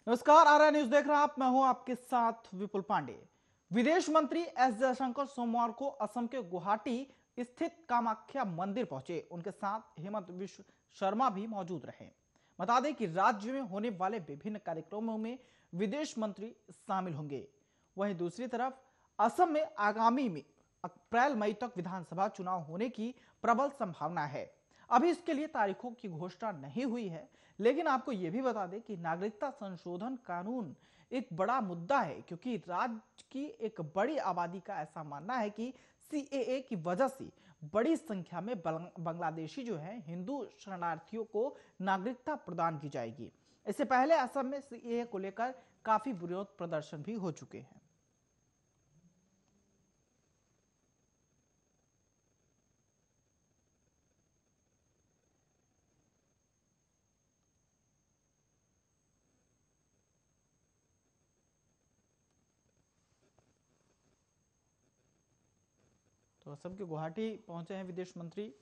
नमस्कार, आर्या न्यूज देख रहे हैं आप। मैं हूं आपके साथ विपुल पांडे। विदेश मंत्री एस जयशंकर सोमवार को असम के गुवाहाटी स्थित कामाख्या मंदिर पहुंचे। उनके साथ हेमंत विश्व शर्मा भी मौजूद रहे। बता दें कि राज्य में होने वाले विभिन्न कार्यक्रमों में विदेश मंत्री शामिल होंगे। वहीं दूसरी तरफ असम में आगामी में अप्रैल मई तक विधानसभा चुनाव होने की प्रबल संभावना है। अभी इसके लिए तारीखों की घोषणा नहीं हुई है, लेकिन आपको यह भी बता दें कि नागरिकता संशोधन कानून एक बड़ा मुद्दा है, क्योंकि राज्य की एक बड़ी आबादी का ऐसा मानना है कि सीएए की वजह से बड़ी संख्या में बांग्लादेशी जो हैं हिंदू शरणार्थियों को नागरिकता प्रदान की जाएगी। इससे पहले असम में सीएए को लेकर काफी विरोध प्रदर्शन भी हो चुके हैं। तो असम के गुवाहाटी पहुंचे हैं विदेश मंत्री,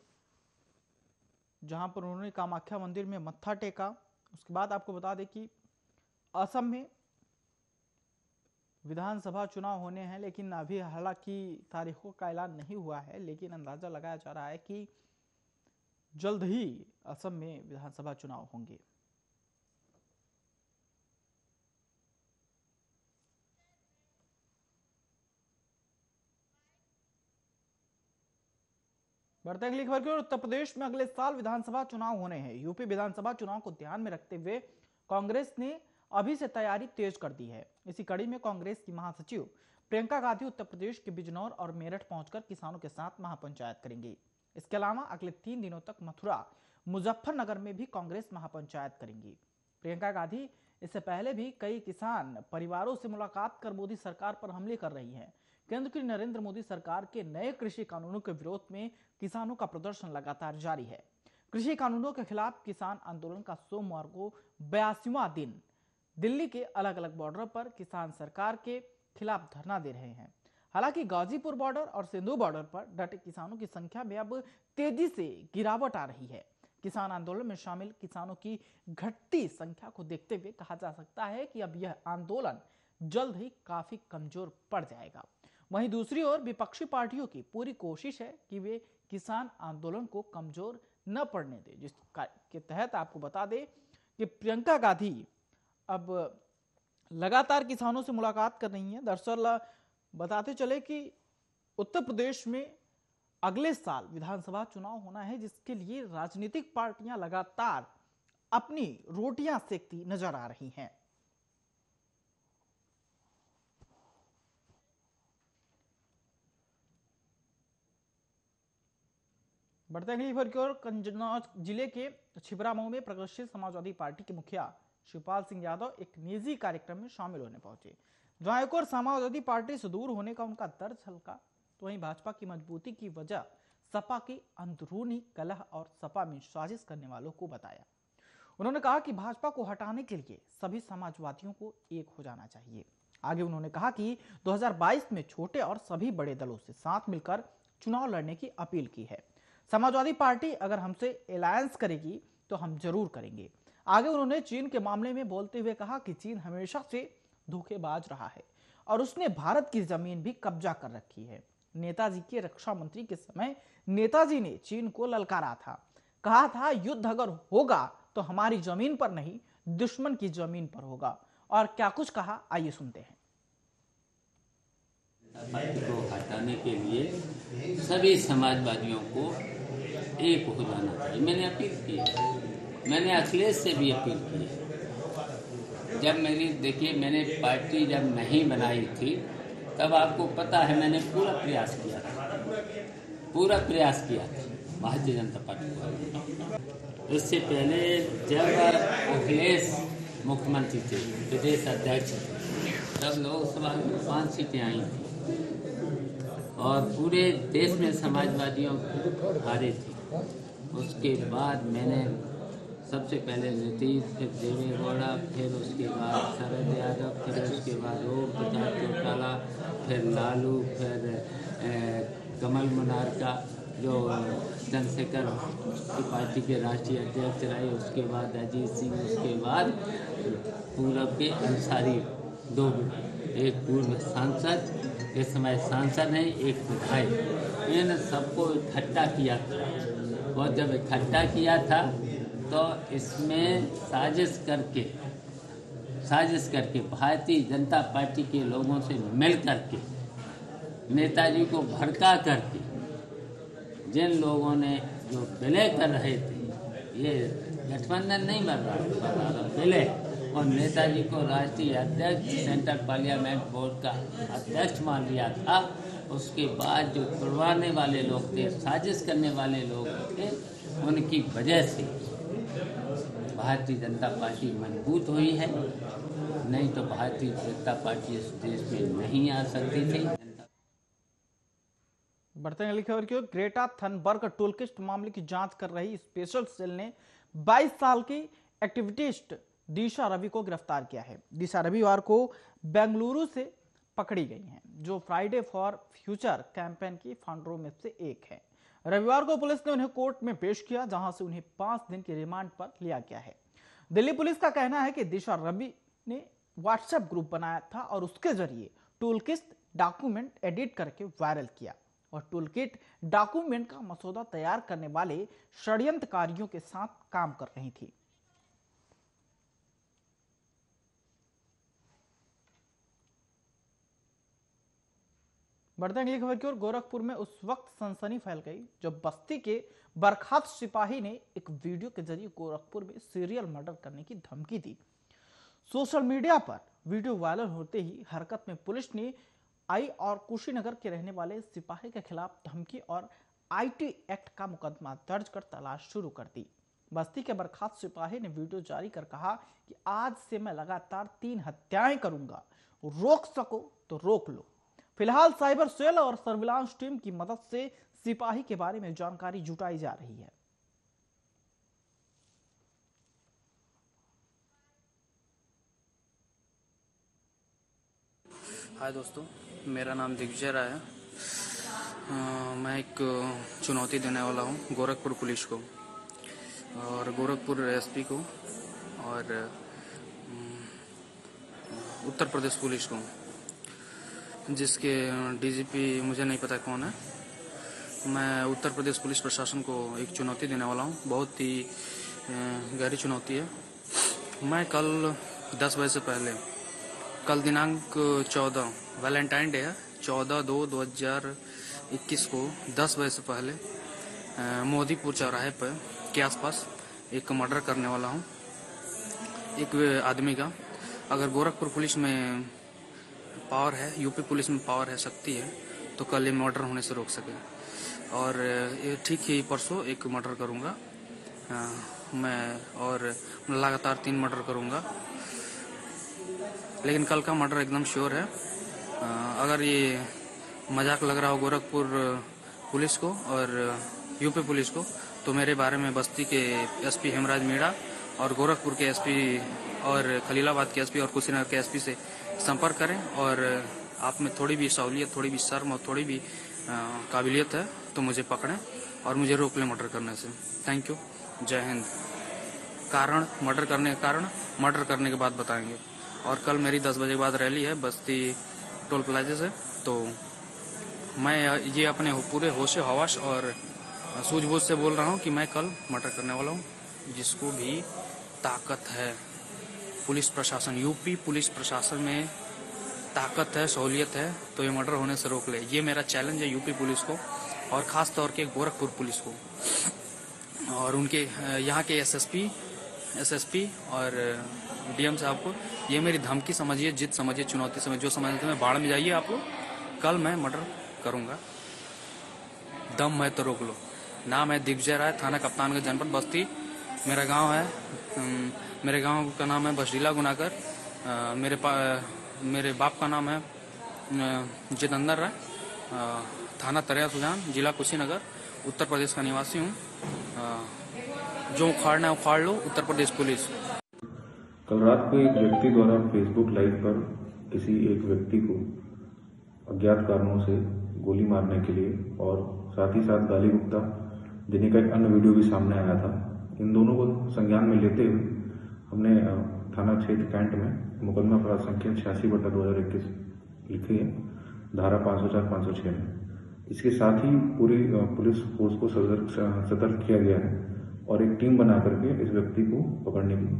जहां पर उन्होंने कामाख्या मंदिर में मत्था टेका। उसके बाद आपको बता दें कि असम में विधानसभा चुनाव होने हैं, लेकिन अभी हालांकि तारीखों का ऐलान नहीं हुआ है, लेकिन अंदाजा लगाया जा रहा है कि जल्द ही असम में विधानसभा चुनाव होंगे। बढ़ते अगली खबर की ओर। उत्तर प्रदेश में अगले साल विधानसभा चुनाव होने हैं। यूपी विधानसभा चुनाव को ध्यान में रखते हुए कांग्रेस ने अभी से तैयारी तेज कर दी है। इसी कड़ी में कांग्रेस की महासचिव प्रियंका गांधी उत्तर प्रदेश के बिजनौर और मेरठ पहुंचकर किसानों के साथ महापंचायत करेंगी। इसके अलावा अगले 3 दिनों तक मथुरा, मुजफ्फरनगर में भी कांग्रेस महापंचायत करेंगी। प्रियंका गांधी इससे पहले भी कई किसान परिवारों से मुलाकात कर मोदी सरकार पर हमले कर रही हैं। केंद्र की नरेंद्र मोदी सरकार के नए कृषि कानूनों के विरोध में किसानों का प्रदर्शन लगातार जारी है। कृषि कानूनों के खिलाफ किसान आंदोलन का सोमवार को 82वां दिन दिल्ली के अलग अलग बॉर्डर पर किसान सरकार के खिलाफ धरना दे रहे हैं। हालांकि गाजीपुर बॉर्डर और सिंधु बॉर्डर पर डटे किसानों की संख्या में अब तेजी से गिरावट आ रही है। किसान आंदोलन में शामिल किसानों की घटती संख्या को देखते हुए कहा जा सकता है कि अब यह आंदोलन जल्द ही काफी कमजोर पड़ जाएगा। वहीं दूसरी ओर विपक्षी पार्टियों की पूरी कोशिश है कि वे किसान आंदोलन को कमजोर न पड़ने दें, जिसके तहत आपको बता दें कि प्रियंका गांधी अब लगातार किसानों से मुलाकात कर रही हैं। दरअसल बताते चले कि उत्तर प्रदेश में अगले साल विधानसभा चुनाव होना है, जिसके लिए राजनीतिक पार्टियां लगातार अपनी रोटियां सेकती नजर आ रही हैं। बढ़ते अगली खबर की ओर। कन्नौज जिले के छिबरामऊ में प्रगतिशील समाजवादी पार्टी के मुखिया शिवपाल सिंह यादव एक निजी कार्यक्रम में शामिल होने पहुंचे। जहां एक और समाजवादी पार्टी से दूर होने का उनका दर्द हल्का, तो वहीं भाजपा की मजबूती की वजह सपा की अंदरूनी कलह और सपा में साजिश करने वालों को बताया। उन्होंने कहा कि भाजपा को हटाने के लिए सभी समाजवादियों को एक हो जाना चाहिए। आगे उन्होंने कहा कि 2022 में छोटे और सभी बड़े दलों से साथ मिलकर चुनाव लड़ने की अपील की है। समाजवादी पार्टी अगर हमसे अलायंस करेगी तो हम जरूर करेंगे। आगे उन्होंने चीन के मामले में बोलते हुए कहा कि चीन हमेशा से धोखेबाज रहा है और उसने भारत की जमीन भी कब्जा कर रखी है। नेताजी के रक्षा मंत्री के समय नेताजी ने चीन को ललकारा था, कहा था युद्ध अगर होगा तो हमारी जमीन पर नहीं, दुश्मन की जमीन पर होगा। और क्या कुछ कहा, आइए सुनते हैं। पार्टी को हटाने के लिए सभी समाजवादियों को एक हो जाना चाहिए। मैंने अपील की, मैंने अखिलेश से भी अपील की। जब मैंने पार्टी जब नहीं बनाई थी तब आपको पता है मैंने पूरा प्रयास किया था भारतीय जनता पार्टी को। इससे पहले जब अखिलेश मुख्यमंत्री थे, प्रदेश अध्यक्ष थे, तब लोकसभा में 5 सीटें आई थी और पूरे देश में समाजवादियों हारे थे। उसके बाद मैंने सबसे पहले नीतीश, फिर देवेगौड़ा, फिर उसके बाद शरद यादव, फिर उसके बाद ओम प्रकाश चौटाला, फिर लालू, फिर कमल मुनारका, जो चंद्रशेखर की पार्टी के राष्ट्रीय अध्यक्ष रहे, उसके बाद अजीत सिंह, उसके बाद पूरब के अंसारी, दो, एक पूर्व सांसद, इस समय सांसद हैं, एक विधायक, इन सबको इकट्ठा किया था। और जब इकट्ठा किया था तो इसमें साजिश करके भारतीय जनता पार्टी के लोगों से मिल करके नेताजी को भड़का करके जिन लोगों ने जो विलय कर रहे थे, ये गठबंधन नहीं बन रहा था, विलय, और नेताजी को राष्ट्रीय अध्यक्ष, सेंट्रल पार्लियामेंट बोर्ड का अध्यक्ष मान लिया था। उसके बाद जो तुड़वाने वाले लोग थे, साजिश करने वाले लोग थे, उनकी वजह से भारतीय जनता पार्टी मजबूत हुई है, नहीं तो भारतीय जनता पार्टी इस देश में नहीं आ सकती थी। बढ़ते हैं अगली खबर की ओर। ग्रेटा थनबर्ग टूलकिस्ट मामले की जांच कर रही स्पेशल सेल ने 22 साल की एक्टिविस्ट दिशा रवि को गिरफ्तार किया है। दिशा रविवार को बेंगलुरु से पकड़ी गई हैं, जो फ्राइडे फॉर फ्यूचर कैंपेन की फाउंडरों में से एक है। रविवार को पुलिस ने उन्हें कोर्ट में पेश किया, जहां से उन्हें 5 दिन के रिमांड पर लिया गया है। दिल्ली पुलिस का कहना है कि दिशा रवि ने व्हाट्सएप ग्रुप बनाया था और उसके जरिए टूलकिट डॉक्यूमेंट एडिट करके वायरल किया और टूलकिट डॉक्यूमेंट का मसौदा तैयार करने वाले षड्यंत्रकारियों के साथ काम कर रही थी। बढ़ते अगली खबर की ओर। गोरखपुर में उस वक्त सनसनी फैल गई जब बस्ती के बर्खास्त सिपाही ने एक वीडियो के जरिए गोरखपुर में सीरियल मर्डर करने की धमकी दी। सोशल मीडिया पर वीडियो वायरल होते ही हरकत में पुलिस ने आई और कुशीनगर के रहने वाले सिपाही के खिलाफ धमकी और आईटी एक्ट का मुकदमा दर्ज कर तलाश शुरू कर दी। बस्ती के बर्खास्त सिपाही ने वीडियो जारी कर कहा कि आज से मैं लगातार 3 हत्याएं करूंगा, रोक सको तो रोक लो। फिलहाल साइबर सेल और सर्विलांस टीम की मदद से सिपाही के बारे में जानकारी जुटाई जा रही है। हाय दोस्तों, मेरा नाम दिग्विजय राय है। मैं एक चुनौती देने वाला हूं गोरखपुर पुलिस को और गोरखपुर एसपी को और उत्तर प्रदेश पुलिस को, जिसके डीजीपी मुझे नहीं पता कौन है। मैं उत्तर प्रदेश पुलिस प्रशासन को एक चुनौती देने वाला हूं, बहुत ही गहरी चुनौती है। मैं कल 10 बजे से पहले, कल दिनांक 14 वैलेंटाइन डे है, 14/2/2021 को 10 बजे से पहले मोदीपुर चौराहे पर के आसपास एक मर्डर करने वाला हूं, एक आदमी का। अगर गोरखपुर पुलिस में पावर है, यूपी पुलिस में पावर है, शक्ति है, तो कल ये मर्डर होने से रोक सके। और ठीक ही परसों एक मर्डर करूंगा मैं, और लगातार 3 मर्डर करूंगा, लेकिन कल का मर्डर एकदम श्योर है। अगर ये मजाक लग रहा हो गोरखपुर पुलिस को और यूपी पुलिस को, तो मेरे बारे में बस्ती के एसपी हेमराज मीणा और गोरखपुर के एसपी और खलीलाबाद के एसपी और कुशीनगर के एसपी से संपर्क करें। और आप में थोड़ी भी सहूलियत, थोड़ी भी शर्म और थोड़ी भी काबिलियत है तो मुझे पकड़ें और मुझे रोक लें मर्डर करने से। थैंक यू, जय हिंद। कारण मर्डर करने का कारण मर्डर करने के बाद बताएंगे। और कल मेरी 10 बजे बाद रैली है बस्ती टोल प्लाजा से, तो मैं ये अपने पूरे होश हवास और सूझबूझ से बोल रहा हूँ कि मैं कल मर्डर करने वाला हूँ। जिसको भी ताकत है, पुलिस प्रशासन, यूपी पुलिस प्रशासन में ताकत है, सहूलियत है, तो ये मर्डर होने से रोक ले। ये मेरा चैलेंज है यूपी पुलिस को और ख़ास तौर के गोरखपुर पुलिस को और उनके यहाँ के एसएसपी और डीएम साहब को। ये मेरी धमकी समझिए, जिद समझिए, चुनौती समझिए, जो समझते हैं बाढ़ में जाइए आप लोग। कल मैं मर्डर करूँगा, दम है तो रोक लो। नाम है दिग्विजय राय, थाना कप्तानगंज, जनपद बस्ती। मेरा गांव है, मेरे गांव का नाम है बसडीला गुनाकर। मेरे बाप का नाम है जितेंद्र राय, थाना तरिया सुजान, जिला कुशीनगर, उत्तर प्रदेश का निवासी हूँ। जो उखाड़ना है उखाड़ लो, उत्तर प्रदेश पुलिस। कल रात को एक व्यक्ति द्वारा फेसबुक लाइव पर किसी एक व्यक्ति को अज्ञात कारणों से गोली मारने के लिए और साथ ही साथ गाली गुप्ता देने का एक अन्य वीडियो भी सामने आया था। इन दोनों को संज्ञान में लेते हुए हमने थाना क्षेत्र कैंट में मुकदमा अपराध संख्या 86/2021 लिखी है, धारा 504-506 में। इसके साथ ही पूरी पुलिस फोर्स को सतर्क किया गया है और एक टीम बना करके इस व्यक्ति को पकड़ने की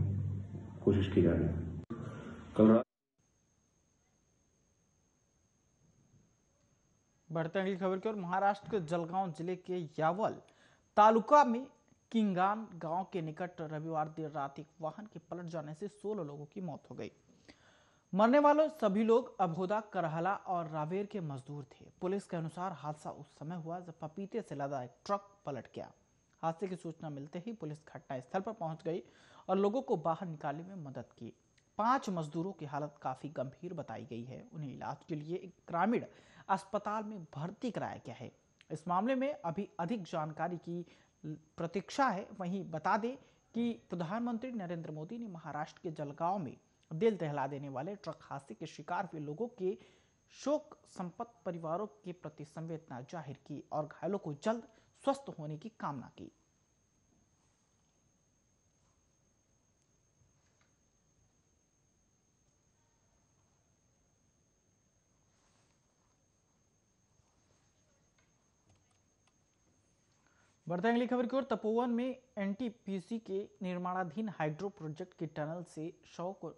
कोशिश की जा रही है। कल रात बढ़ते हैं अगली खबर की ओर। महाराष्ट्र के जलगांव जिले के यावल तालुका में किंगान गांव के निकट रविवार देर रात एक वाहन के पलट जाने से 16 लोगों की मौत हो गई। मरने वाले सभी लोग अभोदा, करहला और रावेर के मजदूर थे। पुलिस के अनुसार हादसा उस समय हुआ जब पपीते से लदा एक ट्रक पलट गया। हादसे की सूचना मिलते ही पुलिस घटनास्थल पर पहुंच गई और लोगों को बाहर निकालने में मदद की। 5 मजदूरों की हालत काफी गंभीर बताई गई है। उन्हें इलाज के लिए एक ग्रामीण अस्पताल में भर्ती कराया गया है। इस मामले में अभी अधिक जानकारी की प्रतीक्षा है। वहीं बता दें कि प्रधानमंत्री नरेंद्र मोदी ने महाराष्ट्र के जलगांव में दिल दहला देने वाले ट्रक हादसे के शिकार हुए लोगों के शोक संतप्त परिवारों के प्रति संवेदना जाहिर की और घायलों को जल्द स्वस्थ होने की कामना की। बढ़ते अगली खबर की ओर। तपोवन में एनटीपीसी के निर्माणाधीन हाइड्रो प्रोजेक्ट के टनल से शव को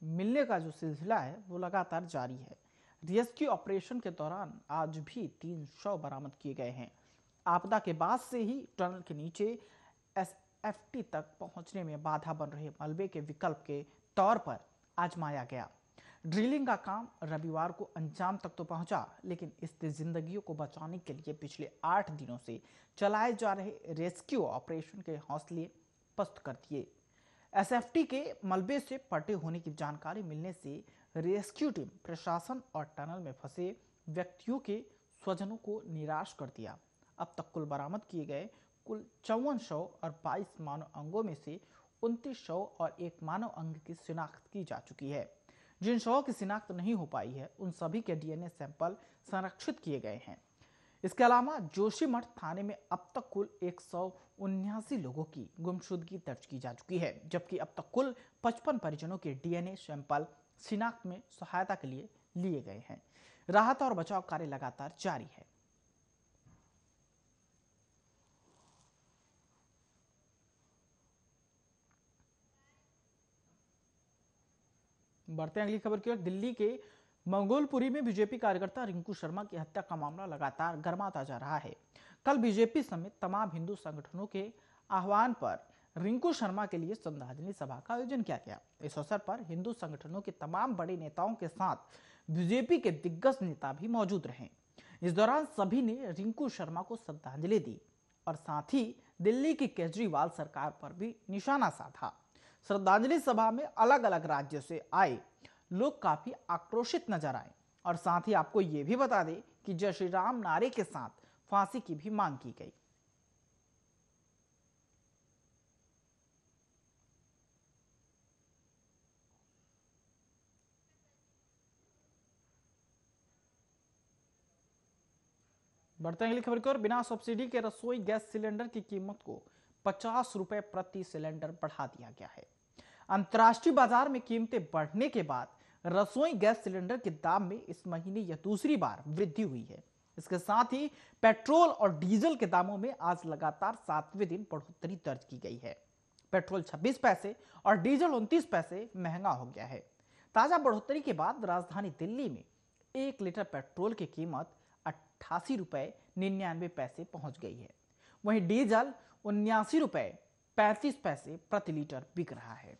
मिलने का जो सिलसिला है वो लगातार जारी है। रेस्क्यू ऑपरेशन के दौरान आज भी 3 शव बरामद किए गए हैं। आपदा के बाद से ही टनल के नीचे एसएफटी तक पहुंचने में बाधा बन रहे मलबे के विकल्प के तौर पर आजमाया गया। ड्रिलिंग का काम रविवार को अंजाम तक तो पहुंचा, लेकिन इससे जिंदगियों को बचाने के लिए पिछले 8 दिनों से चलाए जा रहे रेस्क्यू ऑपरेशन के हौसले पस्त कर दिए। एसएफटी के मलबे से फटे होने की जानकारी मिलने से रेस्क्यू टीम प्रशासन और टनल में फंसे व्यक्तियों के स्वजनों को निराश कर दिया। अब तक कुल बरामद किए गए कुल 54 शव और 22 मानव अंगों में से 29 शव और 1 मानव अंग की शिनाख्त की जा चुकी है। जिन शवों की शिनाख्त नहीं हो पाई है उन सभी के डीएनए सैंपल संरक्षित किए गए हैं। इसके अलावा जोशीमठ थाने में अब तक कुल 179 लोगों की गुमशुदगी दर्ज की जा चुकी है, जबकि अब तक कुल 55 परिजनों के डीएनए सैंपल शिनाख्त में सहायता के लिए लिए गए हैं। राहत और बचाव कार्य लगातार जारी है। बढ़ते हैं अगली खबर की ओर। दिल्ली के मंगोलपुरी में बीजेपी कार्यकर्ता रिंकू शर्मा की हत्या का मामला लगातार गर्माता जा रहा है। कल बीजेपी समेत तमाम हिंदू संगठनों के आह्वान पर रिंकू शर्मा के लिए श्रद्धांजलि सभा का आयोजन किया गया। इस अवसर पर हिंदू संगठनों के तमाम बड़े नेताओं के साथ बीजेपी के दिग्गज नेता भी मौजूद रहे। इस दौरान सभी ने रिंकू शर्मा को श्रद्धांजलि दी और साथ ही दिल्ली की केजरीवाल सरकार पर भी निशाना साधा। श्रद्धांजलि सभा में अलग अलग राज्यों से आए लोग काफी आक्रोशित नजर आए और साथ ही आपको ये भी बता दें कि जय श्री राम नारे के साथ फांसी की भी मांग की गई। बढ़ते हैं अगली खबर की ओर। बिना सब्सिडी के रसोई गैस सिलेंडर की कीमत को 50 रुपए प्रति सिलेंडर बढ़ा दिया गया है। अंतर्राष्ट्रीय बाजार में कीमतें बढ़ने के बाद रसोई गैस सिलेंडर के दाम में इस महीने यह दूसरी बार वृद्धि हुई है। इसके साथ ही पेट्रोल और डीजल के दामों में आज लगातार 7वें दिन बढ़ोतरी दर्ज की गई है। पेट्रोल 26 पैसे और डीजल 29 पैसे महंगा हो गया है। ताजा बढ़ोतरी के बाद राजधानी दिल्ली में 1 लीटर पेट्रोल की कीमत 88 रुपए 99 पैसे पहुंच गई है। वहीं डीजल 79 रुपए 35 पैसे प्रति लीटर बिक रहा है।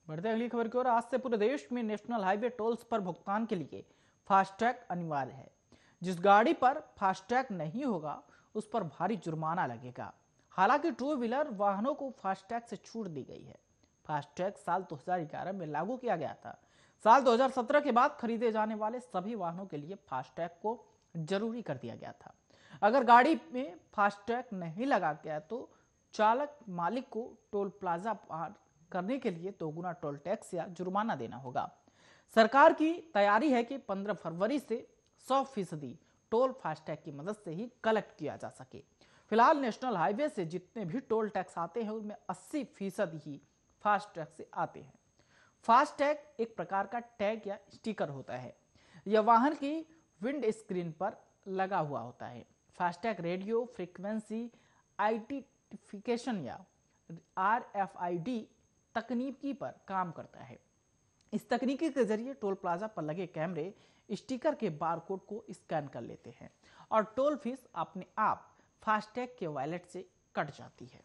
बढ़ते अगली खबर की ओर। आज से पूरे देश में नेशनल हाईवे टोल्स पर भुगतान के लिए फास्टैग अनिवार्य है। जिस गाड़ी पर फास्टैग नहीं होगा उस पर भारी जुर्माना लगेगा। हालांकि 2 व्हीलर वाहनों को फास्टैग से छूट दी गई है। फास्टैग साल 2011 में लागू किया गया था। साल 2017 के बाद खरीदे जाने वाले सभी वाहनों के लिए फास्टैग को जरूरी कर दिया गया था। अगर गाड़ी में फास्टैग नहीं लगा गया तो चालक मालिक को टोल प्लाजा पार करने के लिए 2 गुना टोल टैक्स या जुर्माना देना होगा। सरकार की तैयारी है कि 15 फरवरी से 100% टोल फास्टैग की मदद से ही कलेक्ट किया जा सके। फिलहाल नेशनल हाईवे से जितने भी टोल टैक्स आते हैं उनमें 80% ही फास्टैग से आते हैं। फास्टैग एक प्रकार का टैग या स्टिकर होता है। यह वाहन की विंड स्क्रीन पर लगा हुआ होता है। फास्टैग रेडियो फ्रीक्वेंसी आइडेंटिफिकेशन या RFID तकनीकी पर काम करता है। इस तकनीकी के जरिए टोल प्लाजा पर लगे कैमरे स्टिकर के बारकोड को स्कैन कर लेते हैं और टोल फीस अपने आप फास्टैग के वॉलेट से कट जाती है।